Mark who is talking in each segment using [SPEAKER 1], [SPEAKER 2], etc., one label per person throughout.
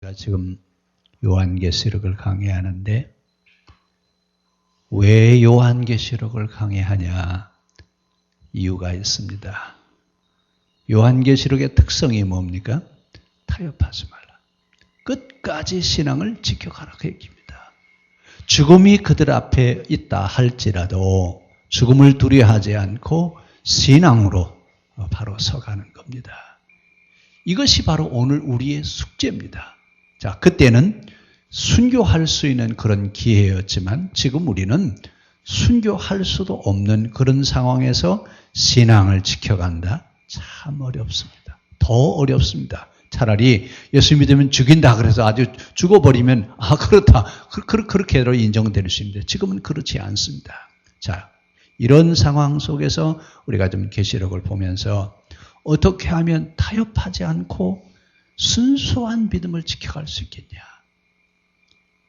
[SPEAKER 1] 제가 지금 요한계시록을 강의하는데 왜 요한계시록을 강의하냐? 이유가 있습니다. 요한계시록의 특성이 뭡니까? 타협하지 말라. 끝까지 신앙을 지켜가라고 얘기입니다. 죽음이 그들 앞에 있다 할지라도 죽음을 두려워하지 않고 신앙으로 바로 서가는 겁니다. 이것이 바로 오늘 우리의 숙제입니다. 자, 그때는 순교할 수 있는 그런 기회였지만 지금 우리는 순교할 수도 없는 그런 상황에서 신앙을 지켜간다? 참 어렵습니다. 더 어렵습니다. 차라리 예수 믿으면 죽인다 그래서 아주 죽어버리면 그렇다. 그렇게로 인정될 수 있는데 지금은 그렇지 않습니다. 자, 이런 상황 속에서 우리가 좀 계시록을 보면서 어떻게 하면 타협하지 않고 순수한 믿음을 지켜갈 수 있겠냐?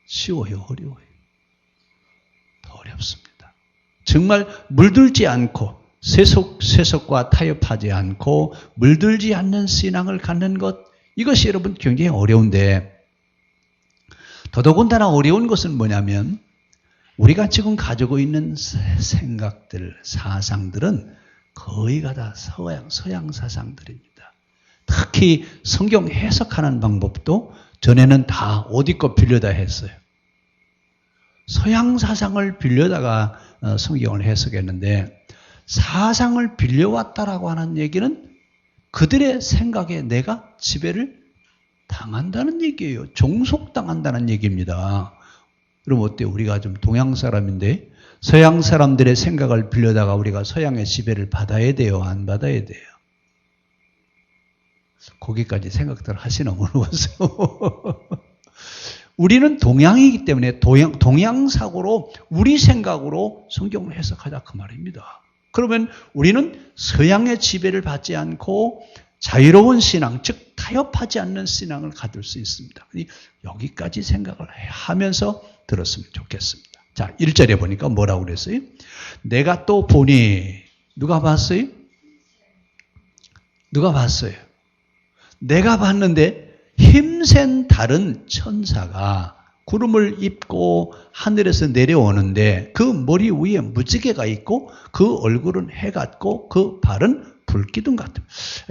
[SPEAKER 1] 쉬워요? 어려워요? 더 어렵습니다. 정말 물들지 않고 세속과 타협하지 않고 물들지 않는 신앙을 갖는 것, 이것이 여러분 굉장히 어려운데, 더더군다나 어려운 것은 뭐냐면 우리가 지금 가지고 있는 생각들, 사상들은 거의가 다 서양 사상들입니다. 특히 성경 해석하는 방법도 전에는 다 어디 거 빌려다 했어요. 서양 사상을 빌려다가 성경을 해석했는데, 사상을 빌려왔다라고 하는 얘기는 그들의 생각에 내가 지배를 당한다는 얘기예요. 종속당한다는 얘기입니다. 그럼 어때요? 우리가 좀 동양 사람인데 서양 사람들의 생각을 빌려다가 우리가 서양의 지배를 받아야 돼요? 안 받아야 돼요? 거기까지 생각들 하시나 모르겠어요. 우리는 동양이기 때문에 동양 사고로 우리 생각으로 성경을 해석하자 그 말입니다. 그러면 우리는 서양의 지배를 받지 않고 자유로운 신앙, 즉 타협하지 않는 신앙을 가질 수 있습니다. 여기까지 생각을 하면서 들었으면 좋겠습니다. 자, 1절에 보니까 뭐라고 그랬어요? 내가 또 보니, 누가 봤어요? 누가 봤어요? 내가 봤는데 힘센 다른 천사가 구름을 입고 하늘에서 내려오는데 그 머리 위에 무지개가 있고 그 얼굴은 해 같고 그 발은 불기둥 같은.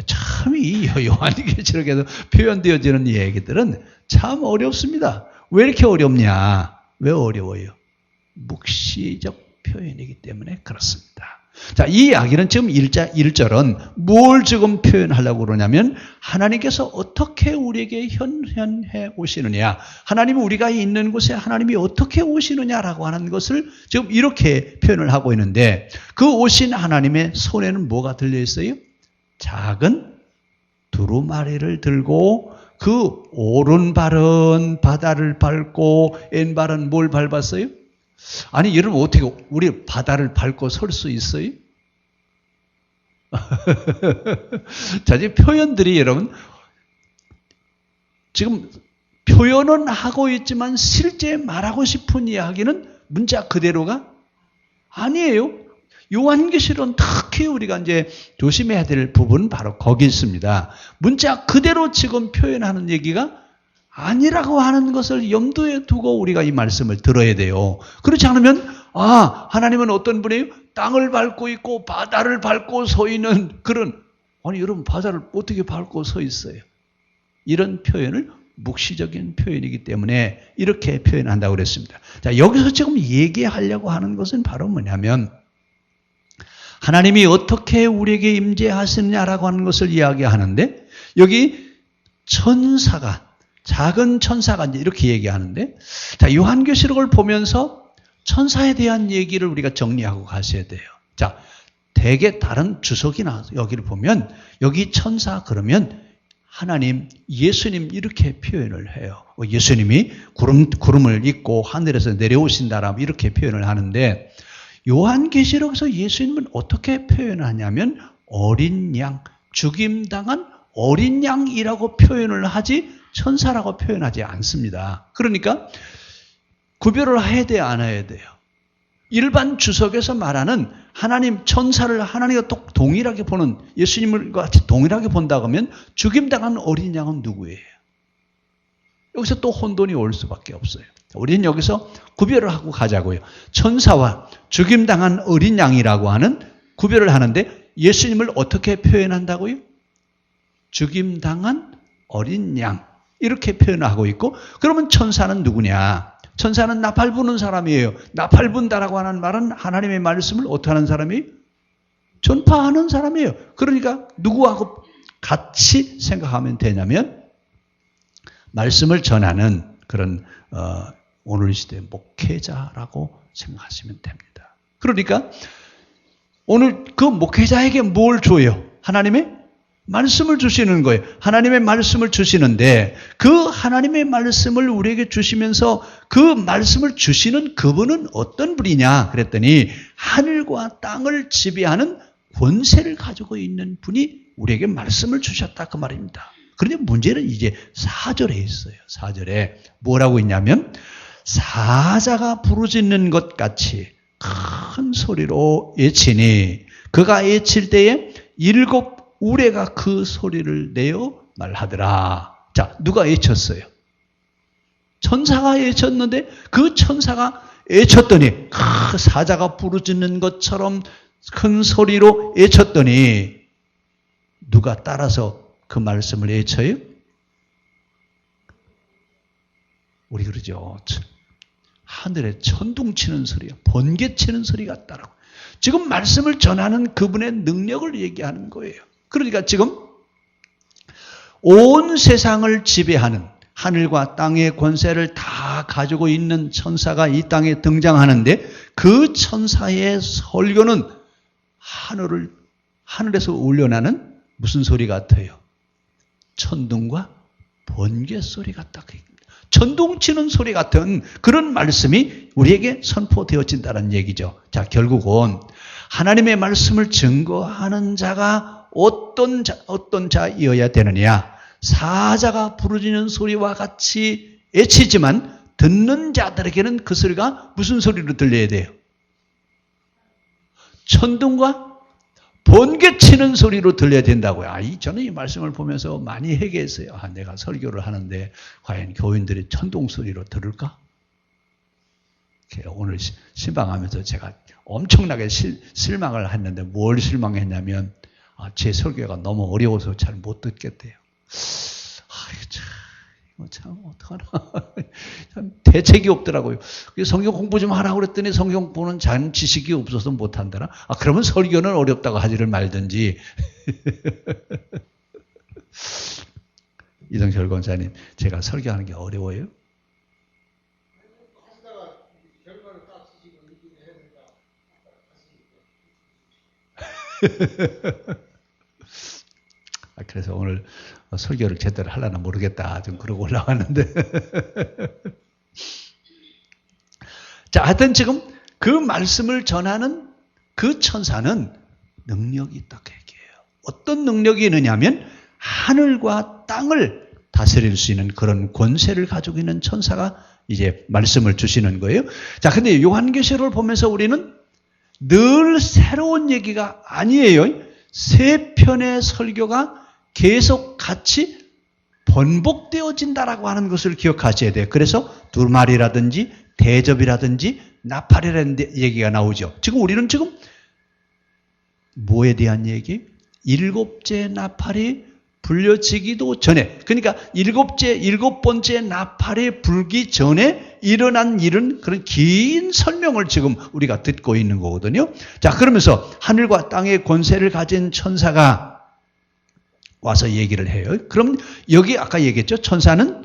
[SPEAKER 1] 참 이 요한계시록에서 표현되어지는 이 얘기들은 참 어렵습니다. 왜 이렇게 어렵냐? 왜 어려워요? 묵시적 표현이기 때문에 그렇습니다. 자, 이 이야기는 지금 1절은 뭘 지금 표현하려고 그러냐면 하나님께서 어떻게 우리에게 현현해 오시느냐, 하나님이 우리가 있는 곳에 하나님이 어떻게 오시느냐라고 하는 것을 지금 이렇게 표현을 하고 있는데, 그 오신 하나님의 손에는 뭐가 들려있어요? 작은 두루마리를 들고 그 오른발은 바다를 밟고 왼발은 뭘 밟았어요? 아니, 여러분 어떻게 우리 바다를 밟고 설 수 있어요? 자, 지금 표현들이 여러분 지금 표현은 하고 있지만 실제 말하고 싶은 이야기는 문자 그대로가 아니에요. 요한계시록은 특히 우리가 이제 조심해야 될 부분은 바로 거기 있습니다. 문자 그대로 지금 표현하는 얘기가 아니라고 하는 것을 염두에 두고 우리가 이 말씀을 들어야 돼요. 그렇지 않으면 하나님은 어떤 분이에요? 땅을 밟고 있고 바다를 밟고 서 있는 그런, 아니 여러분 바다를 어떻게 밟고 서 있어요? 이런 표현을 묵시적인 표현이기 때문에 이렇게 표현한다고 그랬습니다. 자, 여기서 지금 얘기하려고 하는 것은 바로 뭐냐면 하나님이 어떻게 우리에게 임재하시느냐라고 하는 것을 이야기하는데, 여기 천사가, 작은 천사가 이렇게 얘기하는데, 자, 요한계시록을 보면서 천사에 대한 얘기를 우리가 정리하고 가셔야 돼요. 자, 대개 다른 주석이나 여기를 보면 여기 천사 그러면 하나님, 예수님 이렇게 표현을 해요. 예수님이 구름을 입고 하늘에서 내려오신다라고 이렇게 표현을 하는데, 요한계시록에서 예수님은 어떻게 표현하냐면 어린 양, 죽임당한 어린 양이라고 표현을 하지 천사라고 표현하지 않습니다. 그러니까 구별을 해야 돼요, 안 해야 돼요? 일반 주석에서 말하는 하나님, 천사를 하나님과 동일하게 보는, 예수님과 같이 동일하게 본다고 하면 죽임당한 어린 양은 누구예요? 여기서 또 혼돈이 올 수밖에 없어요. 우리는 여기서 구별을 하고 가자고요. 천사와 죽임당한 어린 양이라고 하는 구별을 하는데 예수님을 어떻게 표현한다고요? 죽임당한 어린 양 이렇게 표현하고 있고, 그러면 천사는 누구냐? 천사는 나팔 부는 사람이에요. 나팔 분다라고 하는 말은 하나님의 말씀을 어떻게 하는 사람이에요? 전파하는 사람이에요. 그러니까 누구하고 같이 생각하면 되냐면 말씀을 전하는 그런 오늘 시대의 목회자라고 생각하시면 됩니다. 그러니까 오늘 그 목회자에게 뭘 줘요? 하나님의 말씀을 주시는 거예요. 하나님의 말씀을 주시는데 그 하나님의 말씀을 우리에게 주시면서 그 말씀을 주시는 그분은 어떤 분이냐 그랬더니 하늘과 땅을 지배하는 권세를 가지고 있는 분이 우리에게 말씀을 주셨다 그 말입니다. 그런데 문제는 이제 4절에 있어요. 4절에 뭐라고 있냐면 사자가 부르짖는 것 같이 큰 소리로 외치니 그가 외칠 때에 7 우레가 그 소리를 내어 말하더라. 자, 누가 외쳤어요? 천사가 외쳤는데 그 천사가 외쳤더니 사자가 부르짖는 것처럼 큰 소리로 외쳤더니 누가 따라서 그 말씀을 외쳐요? 우리 그러죠. 하늘에 천둥 치는 소리가 번개 치는 소리 같다라고. 지금 말씀을 전하는 그분의 능력을 얘기하는 거예요. 그러니까 지금 온 세상을 지배하는 하늘과 땅의 권세를 다 가지고 있는 천사가 이 땅에 등장하는데 그 천사의 설교는 하늘에서 울려나는 무슨 소리 같아요? 천둥과 번개 소리 같다. 천둥 치는 소리 같은 그런 말씀이 우리에게 선포되어진다는 얘기죠. 자, 결국은 하나님의 말씀을 증거하는 자가 어떤 자이어야 되느냐? 사자가 부르짖는 소리와 같이 외치지만 듣는 자들에게는 그 소리가 무슨 소리로 들려야 돼요? 천둥과 번개 치는 소리로 들려야 된다고요. 저는 이 말씀을 보면서 많이 회개했어요. 내가 설교를 하는데 과연 교인들이 천둥 소리로 들을까? 오늘 신방하면서 제가 엄청나게 실망을 했는데 뭘 실망했냐면 제 설교가 너무 어려워서 잘 못 듣겠대요. 참 어떡하나. 참 대책이 없더라고요. 성경 공부 좀 하라고 그랬더니 성경 공부는 잘 지식이 없어서 못한다나? 그러면 설교는 어렵다고 하지를 말든지. 이동철 권사님, 제가 설교하는 게 어려워요? 그래서 오늘 설교를 제대로 하려나 모르겠다. 좀 그러고 올라왔는데. 자, 하여튼 지금 그 말씀을 전하는 그 천사는 능력이 있다고 얘기해요. 어떤 능력이 있느냐면 하늘과 땅을 다스릴 수 있는 그런 권세를 가지고 있는 천사가 이제 말씀을 주시는 거예요. 자, 근데 요한계시록을 보면서 우리는 늘 새로운 얘기가 아니에요. 3편의 설교가 계속 같이 번복되어진다라고 하는 것을 기억하셔야 돼요. 그래서 두루마리라든지 대접이라든지 나팔이라는 얘기가 나오죠. 지금 우리는 지금 뭐에 대한 얘기? 7째 나팔이 불려지기도 전에, 그러니까 7번째 나팔이 불기 전에 일어난 일은 그런 긴 설명을 지금 우리가 듣고 있는 거거든요. 자, 그러면서 하늘과 땅의 권세를 가진 천사가 와서 얘기를 해요. 그럼 여기 아까 얘기했죠. 천사는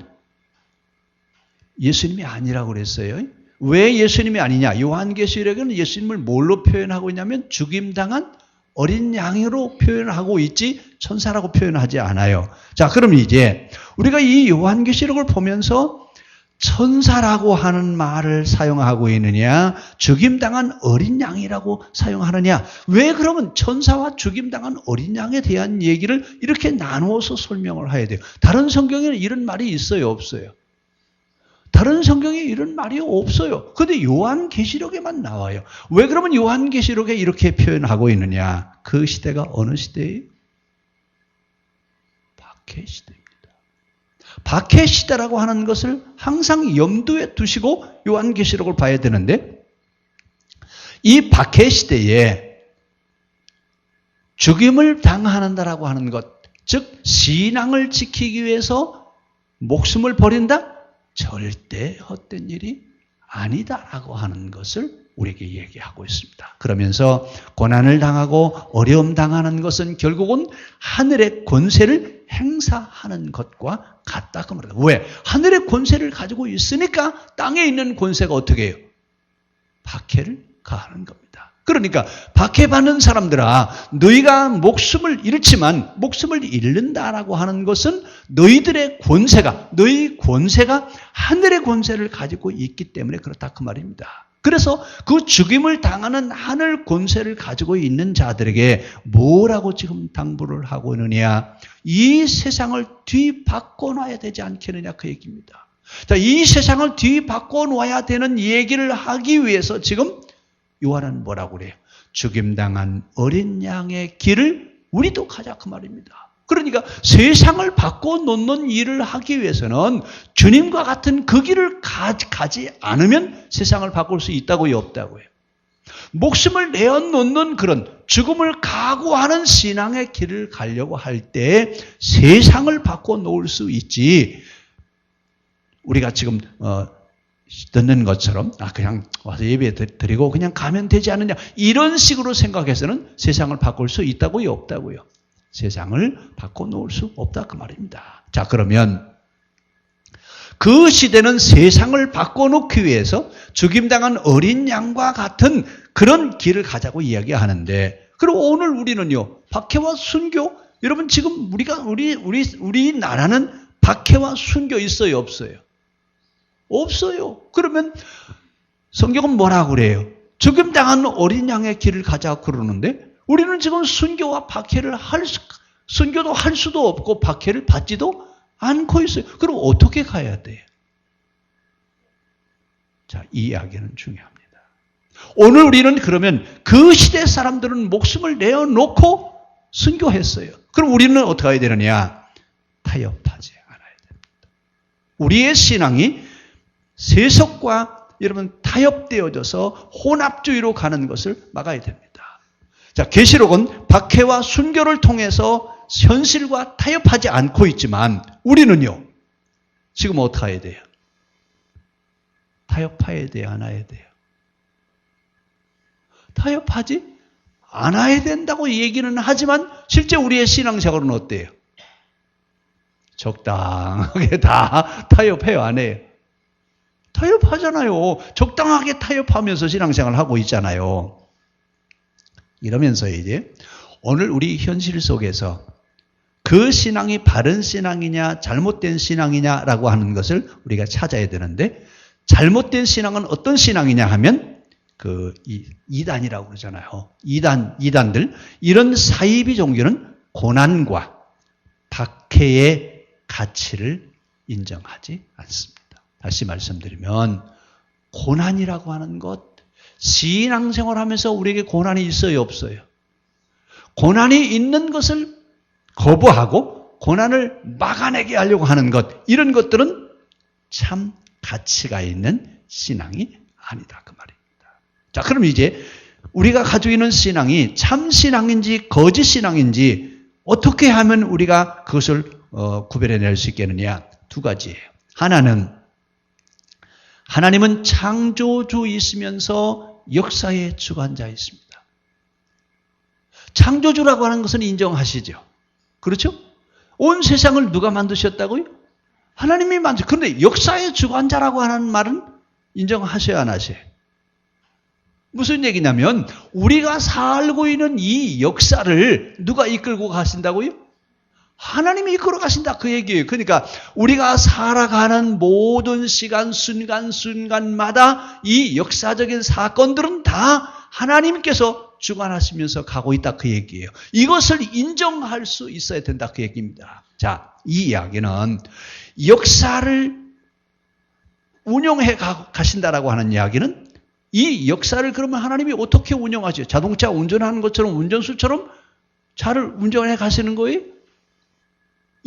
[SPEAKER 1] 예수님이 아니라고 그랬어요. 왜 예수님이 아니냐? 요한계시록에는 예수님을 뭘로 표현하고 있냐면 죽임당한 어린 양으로 표현하고 있지 천사라고 표현하지 않아요. 자, 그럼 이제 우리가 이 요한계시록을 보면서 천사라고 하는 말을 사용하고 있느냐, 죽임당한 어린 양이라고 사용하느냐, 왜 그러면 천사와 죽임당한 어린 양에 대한 얘기를 이렇게 나누어서 설명을 해야 돼요? 다른 성경에는 이런 말이 있어요, 없어요? 다른 성경에 이런 말이 없어요. 그런데 요한계시록에만 나와요. 왜 그러면 요한계시록에 이렇게 표현하고 있느냐? 그 시대가 어느 시대예요? 박해 시대입니다. 박해 시대라고 하는 것을 항상 염두에 두시고 요한계시록을 봐야 되는데, 이 박해 시대에 죽임을 당한다라고 하는 것, 즉 신앙을 지키기 위해서 목숨을 버린다? 절대 헛된 일이 아니다라고 하는 것을 우리에게 얘기하고 있습니다. 그러면서 고난을 당하고 어려움 당하는 것은 결국은 하늘의 권세를 행사하는 것과 같다 그 말이다. 왜? 하늘의 권세를 가지고 있으니까 땅에 있는 권세가 어떻게 해요? 박해를 가하는 겁니다. 그러니까 박해받는 사람들아, 너희가 목숨을 잃지만 목숨을 잃는다라고 하는 것은 너희들의 권세가, 너희 권세가 하늘의 권세를 가지고 있기 때문에 그렇다 그 말입니다. 그래서 그 죽임을 당하는 하늘 권세를 가지고 있는 자들에게 뭐라고 지금 당부를 하고 있느냐? 이 세상을 뒤바꿔 놔야 되지 않겠느냐 그 얘기입니다. 자, 이 세상을 뒤바꿔 놔야 되는 얘기를 하기 위해서 지금 요한은 뭐라고 그래요? 죽임당한 어린 양의 길을 우리도 가자 그 말입니다. 그러니까 세상을 바꿔놓는 일을 하기 위해서는 주님과 같은 그 길을 가지 않으면 세상을 바꿀 수 있다고요, 없다고요? 목숨을 내어놓는 그런 죽음을 각오하는 신앙의 길을 가려고 할 때 세상을 바꿔놓을 수 있지. 우리가 지금 듣는 것처럼 그냥 와서 예배 드리고 그냥 가면 되지 않느냐, 이런 식으로 생각해서는 세상을 바꿀 수 있다고요, 없다고요? 세상을 바꿔놓을 수 없다 그 말입니다. 자, 그러면 그 시대는 세상을 바꿔놓기 위해서 죽임당한 어린 양과 같은 그런 길을 가자고 이야기하는데, 그리고 오늘 우리는요, 박해와 순교, 여러분 지금 우리 나라는 박해와 순교 있어요, 없어요? 없어요. 그러면 성경은 뭐라고 그래요? 죽임당한 어린 양의 길을 가자고 그러는데, 우리는 지금 순교와 박해를 순교도 할 수도 없고 박해를 받지도 않고 있어요. 그럼 어떻게 가야 돼요? 자, 이 이야기는 중요합니다. 오늘 우리는 그러면 그 시대 사람들은 목숨을 내어놓고 순교했어요. 그럼 우리는 어떻게 해야 되느냐? 타협하지 않아야 됩니다. 우리의 신앙이 세속과 여러분 타협되어져서 혼합주의로 가는 것을 막아야 됩니다. 자, 계시록은 박해와 순교를 통해서 현실과 타협하지 않고 있지만 우리는요, 지금 어떻게 해야 돼요? 타협해야 돼요, 안 해야 돼요? 타협하지 않아야 된다고 얘기는 하지만 실제 우리의 신앙생활은 어때요? 적당하게 다 타협해요, 안 해요? 타협하잖아요. 적당하게 타협하면서 신앙생활을 하고 있잖아요. 이러면서 이제 오늘 우리 현실 속에서 그 신앙이 바른 신앙이냐 잘못된 신앙이냐라고 하는 것을 우리가 찾아야 되는데, 잘못된 신앙은 어떤 신앙이냐 하면 이단이라고 그러잖아요. 이단들, 이런 사이비 종교는 고난과 박해의 가치를 인정하지 않습니다. 다시 말씀드리면 고난이라고 하는 것, 신앙생활하면서 우리에게 고난이 있어요, 없어요? 고난이 있는 것을 거부하고 고난을 막아내게 하려고 하는 것, 이런 것들은 참 가치가 있는 신앙이 아니다 그 말입니다. 자, 그럼 이제 우리가 가지고 있는 신앙이 참 신앙인지 거짓 신앙인지 어떻게 하면 우리가 그것을 구별해낼 수 있겠느냐? 두 가지예요. 하나님은 창조주이시면서 역사의 주관자이십니다. 창조주라고 하는 것은 인정하시죠? 그렇죠? 온 세상을 누가 만드셨다고요? 하나님이 만드셨어요. 그런데 역사의 주관자라고 하는 말은 인정하셔야 안 하셔요? 무슨 얘기냐면 우리가 살고 있는 이 역사를 누가 이끌고 가신다고요? 하나님이 이끌어 가신다 그 얘기예요. 그러니까 우리가 살아가는 모든 시간 순간마다 이 역사적인 사건들은 다 하나님께서 주관하시면서 가고 있다 그 얘기예요. 이것을 인정할 수 있어야 된다 그 얘기입니다. 자, 이 이야기는 역사를 운영해 가신다라고 하는 이야기는, 이 역사를 그러면 하나님이 어떻게 운영하죠? 자동차 운전하는 것처럼 운전수처럼 차를 운전해 가시는 거예요?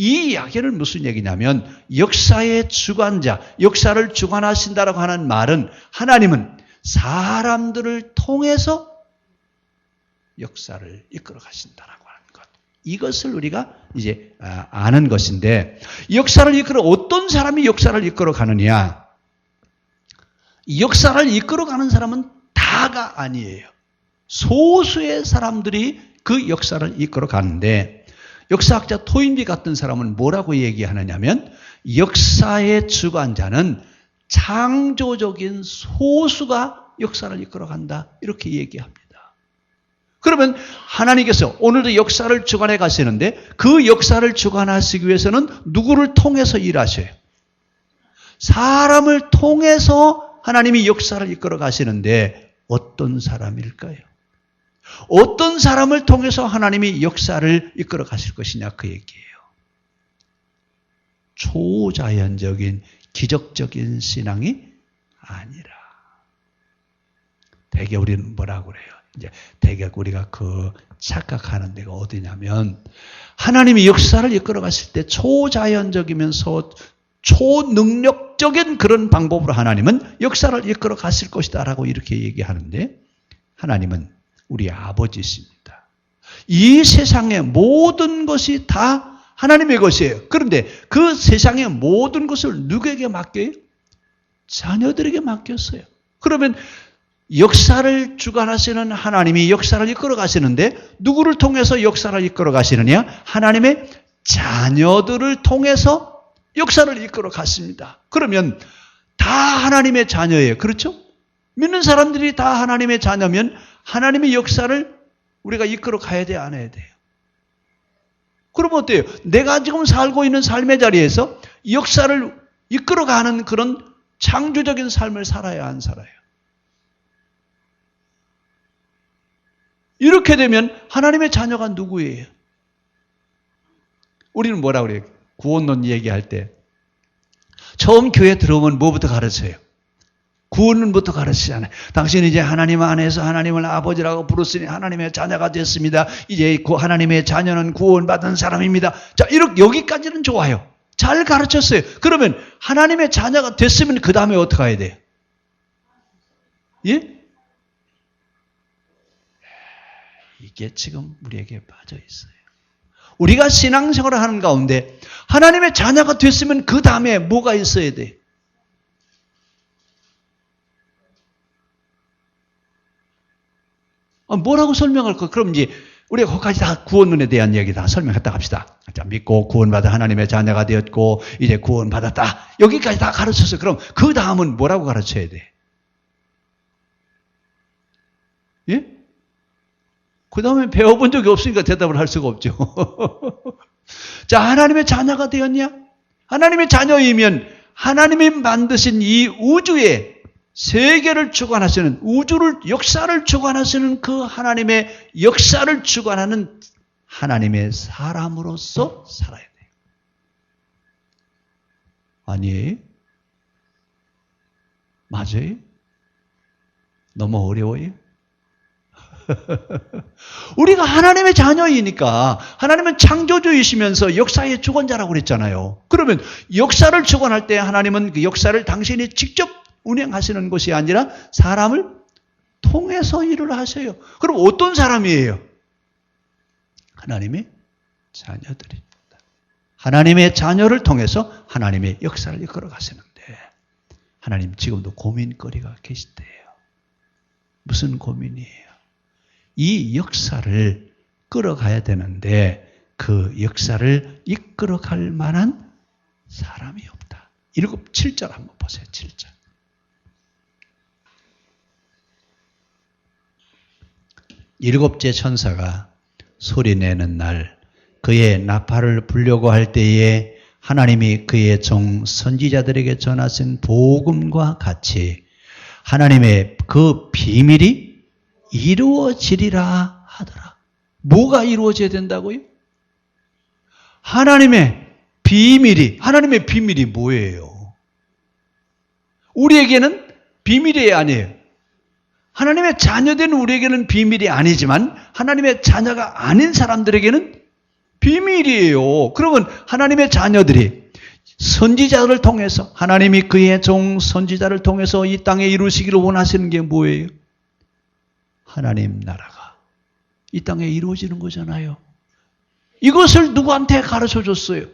[SPEAKER 1] 이 이야기는 무슨 얘기냐면 역사의 주관자, 역사를 주관하신다라고 하는 말은 하나님은 사람들을 통해서 역사를 이끌어 가신다라고 하는 것. 이것을 우리가 이제 아는 것인데, 역사를 어떤 사람이 역사를 이끌어 가느냐? 역사를 이끌어 가는 사람은 다가 아니에요. 소수의 사람들이 그 역사를 이끌어 가는데, 역사학자 토인비 같은 사람은 뭐라고 얘기하느냐면 역사의 주관자는 창조적인 소수가 역사를 이끌어 간다, 이렇게 얘기합니다. 그러면 하나님께서 오늘도 역사를 주관해 가시는데 그 역사를 주관하시기 위해서는 누구를 통해서 일하셔요? 사람을 통해서 하나님이 역사를 이끌어 가시는데 어떤 사람일까요? 어떤 사람을 통해서 하나님이 역사를 이끌어 가실 것이냐, 그 얘기예요. 초자연적인 기적적인 신앙이 아니라. 대개 우리는 뭐라고 그래요? 이제 대개 우리가 착각하는 데가 어디냐면, 하나님이 역사를 이끌어 가실 때 초자연적이면서 초능력적인 그런 방법으로 하나님은 역사를 이끌어 가실 것이다라고 이렇게 얘기하는데, 하나님은 우리 아버지십니다. 이 세상의 모든 것이 다 하나님의 것이에요. 그런데 그 세상의 모든 것을 누구에게 맡겨요? 자녀들에게 맡겼어요. 그러면 역사를 주관하시는 하나님이 역사를 이끌어 가시는데 누구를 통해서 역사를 이끌어 가시느냐? 하나님의 자녀들을 통해서 역사를 이끌어 갔습니다. 그러면 다 하나님의 자녀예요. 그렇죠? 믿는 사람들이 다 하나님의 자녀면 하나님의 역사를 우리가 이끌어 가야 돼, 안 해야 돼요? 그러면 어때요? 내가 지금 살고 있는 삶의 자리에서 역사를 이끌어 가는 그런 창조적인 삶을 살아야, 안 살아요? 이렇게 되면 하나님의 자녀가 누구예요? 우리는 뭐라고 그래요? 구원론 얘기할 때 처음 교회 들어오면 뭐부터 가르쳐요? 구원론부터 가르치잖아요. 당신은 이제 하나님 안에서 하나님을 아버지라고 부르시니 하나님의 자녀가 됐습니다. 이제 하나님의 자녀는 구원받은 사람입니다. 자, 이렇게 여기까지는 좋아요. 잘 가르쳤어요. 그러면 하나님의 자녀가 됐으면 그 다음에 어떻게 해야 돼요? 예? 이게 지금 우리에게 빠져 있어요. 우리가 신앙생활을 하는 가운데 하나님의 자녀가 됐으면 그 다음에 뭐가 있어야 돼? 뭐라고 설명할까? 그럼 이제 우리가 거기까지 다 구원론에 대한 얘기 다 설명했다 합시다. 자, 믿고 구원받아 하나님의 자녀가 되었고 이제 구원받았다. 여기까지 다 가르쳤어요. 그럼 그 다음은 뭐라고 가르쳐야 돼? 예? 그 다음에 배워본 적이 없으니까 대답을 할 수가 없죠. 자, 하나님의 자녀가 되었냐? 하나님의 자녀이면 하나님이 만드신 이 우주에 세계를 주관하시는, 우주를, 역사를 주관하시는 그 하나님의 역사를 주관하는 하나님의 사람으로서 살아야 돼요. 아니에요? 맞아요? 너무 어려워요? 우리가 하나님의 자녀이니까 하나님은 창조주이시면서 역사의 주관자라고 그랬잖아요. 그러면 역사를 주관할 때 하나님은 그 역사를 당신이 직접 운행하시는 것이 아니라 사람을 통해서 일을 하셔요. 그럼 어떤 사람이에요? 하나님의 자녀들입니다. 하나님의 자녀를 통해서 하나님의 역사를 이끌어 가시는데 하나님 지금도 고민거리가 계시대요. 무슨 고민이에요? 이 역사를 끌어가야 되는데 그 역사를 이끌어갈 만한 사람이 없다. 7절 한번 보세요. 7절. 일곱째 천사가 소리내는 날 그의 나팔을 불려고 할 때에 하나님이 그의 종 선지자들에게 전하신 복음과 같이 하나님의 그 비밀이 이루어지리라 하더라. 뭐가 이루어져야 된다고요? 하나님의 비밀이 뭐예요? 우리에게는 비밀이 아니에요. 하나님의 자녀된 우리에게는 비밀이 아니지만 하나님의 자녀가 아닌 사람들에게는 비밀이에요. 그러면 하나님의 자녀들이 선지자를 통해서 하나님이 그의 종 선지자를 통해서 이 땅에 이루시기를 원하시는 게 뭐예요? 하나님 나라가 이 땅에 이루어지는 거잖아요. 이것을 누구한테 가르쳐 줬어요?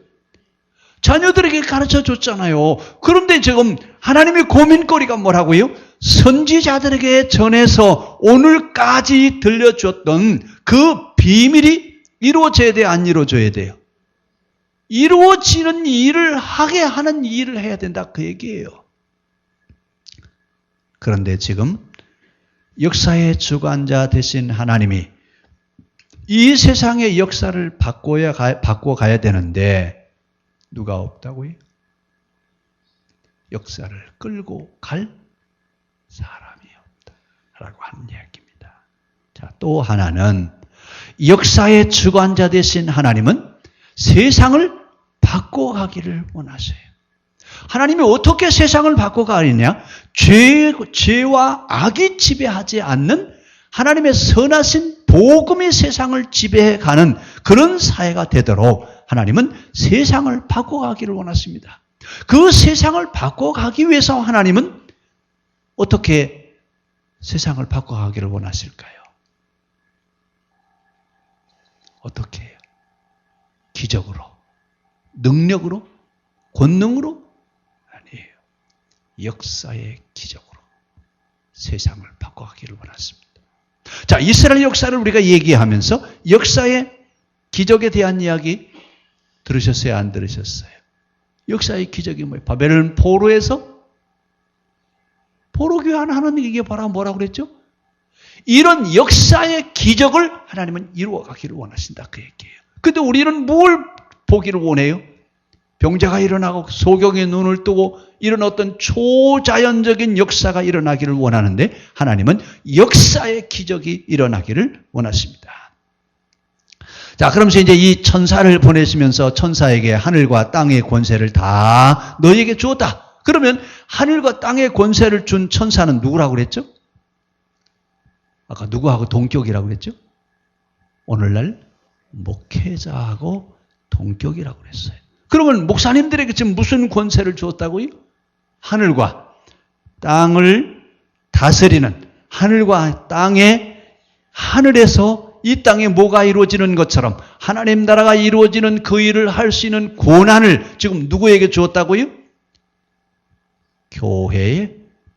[SPEAKER 1] 자녀들에게 가르쳐 줬잖아요. 그런데 지금 하나님의 고민거리가 뭐라고요? 선지자들에게 전해서 오늘까지 들려줬던 그 비밀이 이루어져야 돼요? 안 이루어져야 돼요? 이루어지는 일을 하게 하는 일을 해야 된다 그 얘기예요. 그런데 지금 역사의 주관자 되신 하나님이 이 세상의 역사를 바꿔가야 되는데 누가 없다고요? 역사를 끌고 갈 사람이 없다라고 하는 이야기입니다. 자, 또 하나는 역사의 주관자 되신 하나님은 세상을 바꿔가기를 원하세요. 하나님이 어떻게 세상을 바꿔가느냐? 죄와 악이 지배하지 않는 하나님의 선하신 복음이 세상을 지배해가는 그런 사회가 되도록 하나님은 세상을 바꿔가기를 원하십니다. 그 세상을 바꿔가기 위해서 하나님은 어떻게 세상을 바꿔가기를 원하실까요? 어떻게 해요? 기적으로? 능력으로? 권능으로? 아니에요. 역사의 기적으로 세상을 바꿔가기를 원하십니다. 자, 이스라엘 역사를 우리가 얘기하면서 역사의 기적에 대한 이야기 들으셨어요? 안 들으셨어요? 역사의 기적이 뭐예요? 바벨론 포로에서 포로 교환하는 이게 바로 뭐라고 그랬죠? 이런 역사의 기적을 하나님은 이루어가기를 원하신다 그 얘기예요. 근데 우리는 뭘 보기를 원해요? 병자가 일어나고 소경의 눈을 뜨고 이런 어떤 초자연적인 역사가 일어나기를 원하는데 하나님은 역사의 기적이 일어나기를 원하십니다. 자, 그러면서 이제 이 천사를 보내시면서 천사에게 하늘과 땅의 권세를 다 너희에게 주었다. 그러면 하늘과 땅의 권세를 준 천사는 누구라고 그랬죠? 아까 누구하고 동격이라고 그랬죠? 오늘날 목회자하고 동격이라고 그랬어요. 그러면 목사님들에게 지금 무슨 권세를 주었다고요? 하늘과 땅을 다스리는 하늘과 땅의 하늘에서 이 땅에 뭐가 이루어지는 것처럼 하나님 나라가 이루어지는 그 일을 할 수 있는 권한을 지금 누구에게 주었다고요? 교회의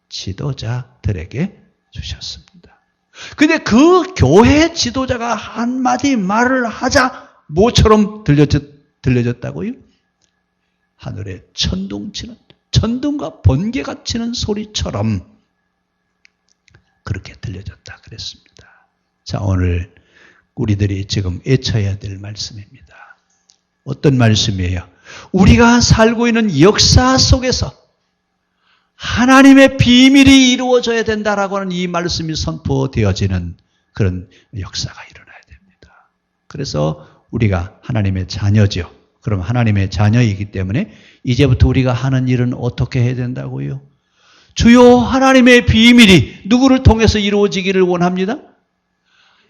[SPEAKER 1] 지도자들에게 주셨습니다. 근데 그 교회 지도자가 한마디 말을 하자 뭐처럼 들려졌다고요? 하늘에 천둥치는 천둥과 번개가 치는 소리처럼 그렇게 들려졌다 그랬습니다. 자, 오늘 우리들이 지금 애쳐야 될 말씀입니다. 어떤 말씀이에요? 우리가 살고 있는 역사 속에서 하나님의 비밀이 이루어져야 된다라고 하는 이 말씀이 선포되어지는 그런 역사가 일어나야 됩니다. 그래서 우리가 하나님의 자녀죠. 그럼 하나님의 자녀이기 때문에 이제부터 우리가 하는 일은 어떻게 해야 된다고요? 주요 하나님의 비밀이 누구를 통해서 이루어지기를 원합니다?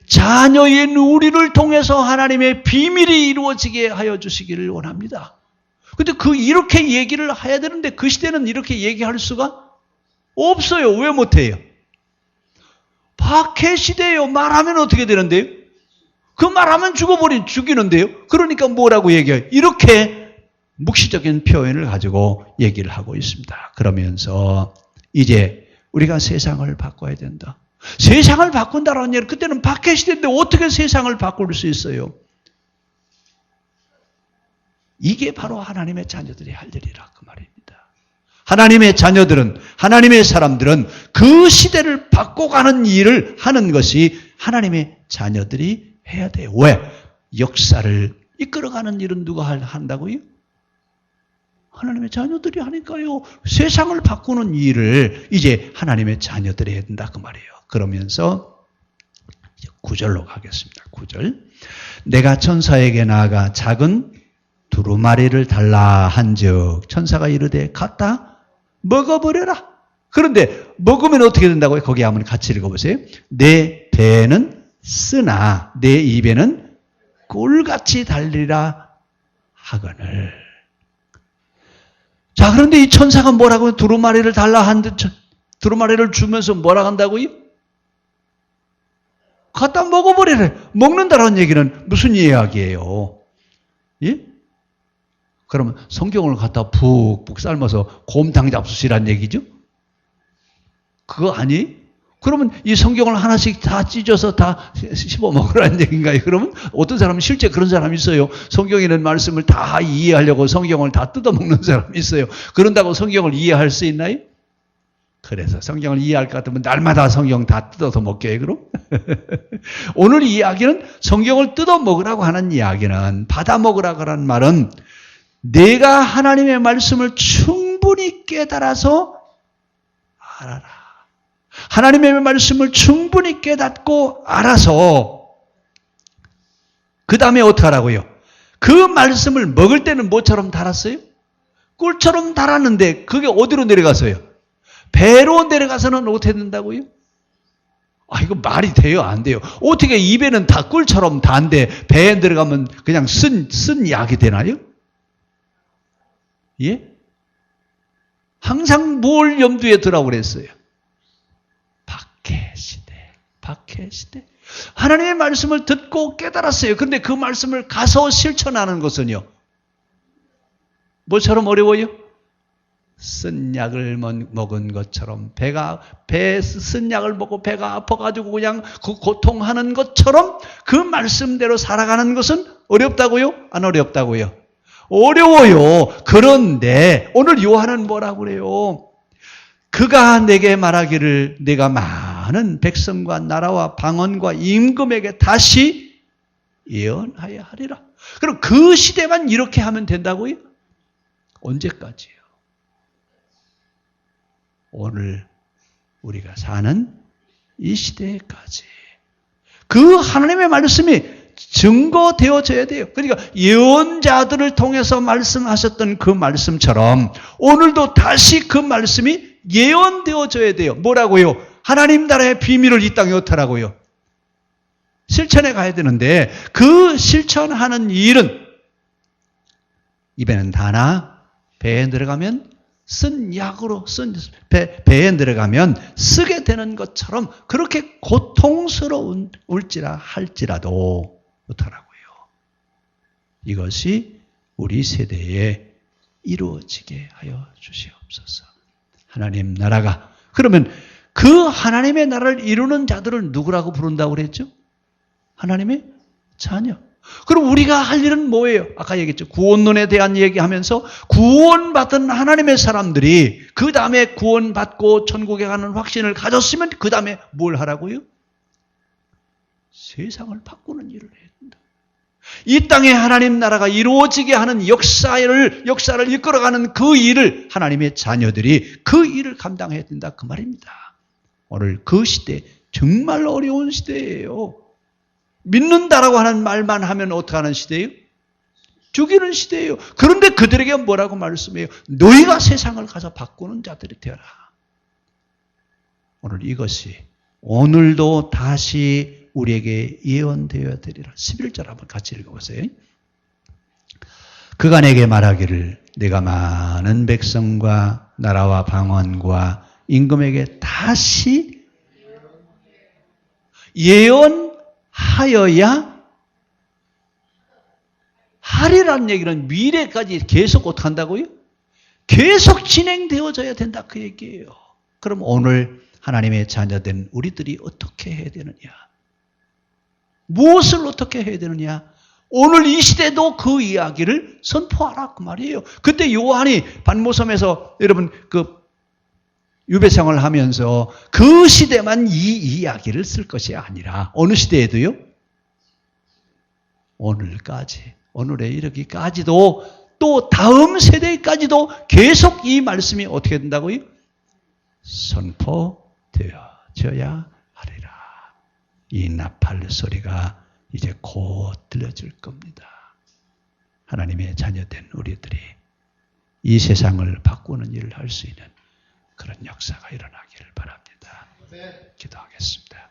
[SPEAKER 1] 자녀인 우리를 통해서 하나님의 비밀이 이루어지게 하여 주시기를 원합니다. 근데 이렇게 얘기를 해야 되는데 그 시대는 이렇게 얘기할 수가 없어요. 왜 못해요? 박해 시대예요. 말하면 어떻게 되는데요? 그 말하면 죽이는데요. 그러니까 뭐라고 얘기해요? 이렇게 묵시적인 표현을 가지고 얘기를 하고 있습니다. 그러면서 이제 우리가 세상을 바꿔야 된다. 세상을 바꾼다라는 얘기는 그때는 박해 시대인데 어떻게 세상을 바꿀 수 있어요? 이게 바로 하나님의 자녀들이 할 일이라 그 말입니다. 하나님의 자녀들은, 하나님의 사람들은 그 시대를 바꿔가는 일을 하는 것이 하나님의 자녀들이 해야 돼요. 왜? 역사를 이끌어가는 일은 누가 한다고요? 하나님의 자녀들이 하니까요. 세상을 바꾸는 일을 이제 하나님의 자녀들이 해야 된다 그 말이에요. 그러면서 9절로 가겠습니다. 9절. 내가 천사에게 나아가 작은 두루마리를 달라 한즉 천사가 이르되 갖다 먹어버려라. 그런데 먹으면 어떻게 된다고요? 거기 한번 같이 읽어보세요. 내 배는 쓰나 내 입에는 꿀같이 달리라 하거늘. 자, 그런데 이 천사가 뭐라고 두루마리를 달라 한듯 두루마리를 주면서 뭐라 한다고요? 갖다 먹어버리래. 먹는다라는 얘기는 무슨 이야기예요? 예? 그러면 성경을 갖다 푹푹 삶아서 곰탕 잡수시란 얘기죠? 그거 아니? 그러면 이 성경을 하나씩 다 찢어서 다 씹어 먹으라는 얘기인가요? 그러면 어떤 사람은 실제 그런 사람이 있어요. 성경에 있는 말씀을 다 이해하려고 성경을 다 뜯어먹는 사람이 있어요. 그런다고 성경을 이해할 수 있나요? 그래서 성경을 이해할 것 같으면 날마다 성경 다 뜯어서 먹게 그럼? 오늘 이야기는 성경을 뜯어먹으라고 하는 이야기는, 받아먹으라고 하는 말은 내가 하나님의 말씀을 충분히 깨달아서 알아라. 하나님의 말씀을 충분히 깨닫고 알아서 그 다음에 어떻게 하라고요? 그 말씀을 먹을 때는 뭐처럼 달았어요? 꿀처럼 달았는데 그게 어디로 내려갔어요? 배로 내려가서는 어떻게 된다고요? 아, 이거 말이 돼요? 안 돼요? 어떻게 입에는 다 꿀처럼 단데 배에 들어가면 그냥 쓴 약이 되나요? 예? 항상 뭘 염두에 두라고 그랬어요? 박해시되. 하나님의 말씀을 듣고 깨달았어요. 그런데 그 말씀을 가서 실천하는 것은요, 뭐처럼 어려워요? 쓴 약을 먹은 것처럼 쓴 약을 먹고 배가 아파가지고 그냥 그 고통하는 것처럼 그 말씀대로 살아가는 것은 어렵다고요? 안 어렵다고요? 어려워요. 그런데 오늘 요한은 뭐라고 그래요? 그가 내게 말하기를 내가 많은 백성과 나라와 방언과 임금에게 다시 예언하여 하리라. 그럼 그 시대만 이렇게 하면 된다고요? 언제까지요? 오늘 우리가 사는 이 시대까지 그 하나님의 말씀이 증거되어져야 돼요. 그러니까 예언자들을 통해서 말씀하셨던 그 말씀처럼 오늘도 다시 그 말씀이 예언되어져야 돼요. 뭐라고요? 하나님 나라의 비밀을 이 땅에 어떠라고요? 실천해 가야 되는데 그 실천하는 일은 입에는 다나 배에 들어가면 쓴 약으로 배에 들어가면 쓰게 되는 것처럼 그렇게 고통스러운 울지라 할지라도 어떠라고요? 이것이 우리 세대에 이루어지게 하여 주시옵소서. 하나님 나라가, 그러면 그 하나님의 나라를 이루는 자들을 누구라고 부른다고 그랬죠? 하나님의 자녀. 그럼 우리가 할 일은 뭐예요? 아까 얘기했죠. 구원론에 대한 얘기하면서 구원받은 하나님의 사람들이 그 다음에 구원받고 천국에 가는 확신을 가졌으면 그 다음에 뭘 하라고요? 세상을 바꾸는 일을 해야 된다. 이 땅에 하나님 나라가 이루어지게 하는 역사를 이끌어가는 그 일을 하나님의 자녀들이 그 일을 감당해야 된다. 그 말입니다. 오늘 그 시대 정말 어려운 시대예요. 믿는다라고 하는 말만 하면 어떻게 하는 시대예요? 죽이는 시대예요. 그런데 그들에게 뭐라고 말씀해요? 너희가 세상을 가서 바꾸는 자들이 되어라. 오늘 이것이 오늘도 다시 우리에게 예언되어야 되리라. 11절 한번 같이 읽어보세요. 그가 내게 말하기를 내가 많은 백성과 나라와 방언과 임금에게 다시 예언하여야 하리라는 얘기는 미래까지 계속 어떻게 한다고요? 계속 진행되어져야 된다 그 얘기예요. 그럼 오늘 하나님의 자녀된 우리들이 어떻게 해야 되느냐? 무엇을 어떻게 해야 되느냐? 오늘 이 시대도 그 이야기를 선포하라 그 말이에요. 그때 요한이 반모섬에서 여러분 그 유배생활을 하면서 그 시대만 이 이야기를 쓸 것이 아니라 어느 시대에도요? 오늘까지, 오늘에 이르기까지도 또 다음 세대까지도 계속 이 말씀이 어떻게 된다고요? 선포되어져야 하리라. 이 나팔 소리가 이제 곧 들려질 겁니다. 하나님의 자녀된 우리들이 이 세상을 바꾸는 일을 할 수 있는 그런 역사가 일어나기를 바랍니다. 기도하겠습니다.